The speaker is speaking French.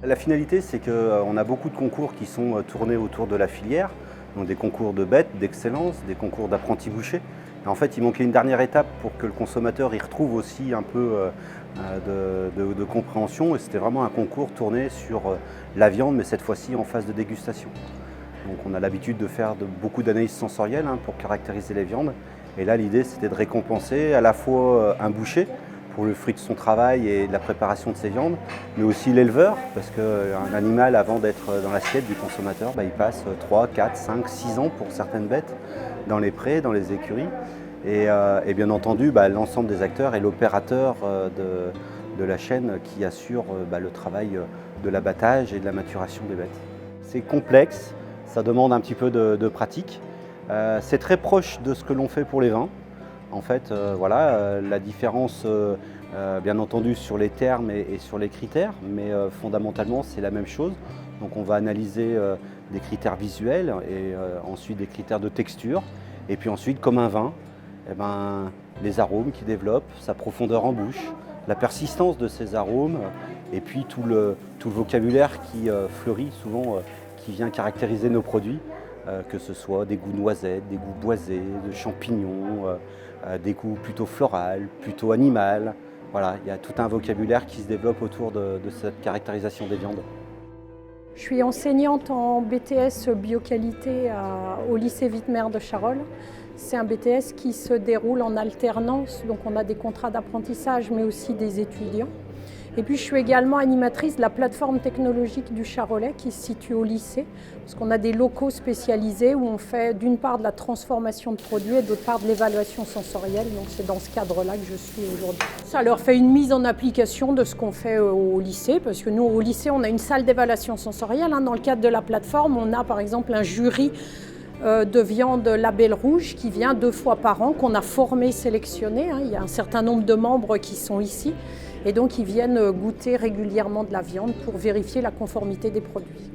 La finalité, c'est qu'on a beaucoup de concours qui sont tournés autour de la filière, donc des concours de bêtes, d'excellence, des concours d'apprentis bouchers. En fait, il manquait une dernière étape pour que le consommateur y retrouve aussi un peu de compréhension. Et c'était vraiment un concours tourné sur la viande, mais cette fois-ci en phase de dégustation. Donc on a l'habitude de faire beaucoup d'analyses sensorielles pour caractériser les viandes. Et là, l'idée, c'était de récompenser à la fois un boucher, pour le fruit de son travail et de la préparation de ses viandes, mais aussi l'éleveur, parce qu'un animal, avant d'être dans l'assiette du consommateur, il passe 3, 4, 5, 6 ans pour certaines bêtes, dans les prés, dans les écuries. Et bien entendu, l'ensemble des acteurs et l'opérateur de la chaîne qui assure le travail de l'abattage et de la maturation des bêtes. C'est complexe, ça demande un petit peu de pratique. C'est très proche de ce que l'on fait pour les vins. En fait, la différence, bien entendu, sur les termes et sur les critères, mais fondamentalement, c'est la même chose. Donc on va analyser des critères visuels et ensuite des critères de texture. Et puis ensuite, comme un vin, les arômes qui développent, sa profondeur en bouche, la persistance de ces arômes, et puis tout le vocabulaire qui fleurit souvent, qui vient caractériser nos produits. Que ce soit des goûts noisettes, des goûts boisés, de champignons, des goûts plutôt floral, plutôt animal. Voilà, il y a tout un vocabulaire qui se développe autour de cette caractérisation des viandes. Je suis enseignante en BTS Bioqualité au lycée Wittmer de Charolles. C'est un BTS qui se déroule en alternance, donc on a des contrats d'apprentissage mais aussi des étudiants. Et puis je suis également animatrice de la plateforme technologique du Charolais qui se situe au lycée, parce qu'on a des locaux spécialisés où on fait d'une part de la transformation de produits et d'autre part de l'évaluation sensorielle. Donc c'est dans ce cadre-là que je suis aujourd'hui. Ça leur fait une mise en application de ce qu'on fait au lycée, parce que nous au lycée on a une salle d'évaluation sensorielle. Dans le cadre de la plateforme, on a par exemple un jury de viande label rouge qui vient 2 fois par an, qu'on a formé, sélectionné. Il y a un certain nombre de membres qui sont ici. Et donc ils viennent goûter régulièrement de la viande pour vérifier la conformité des produits.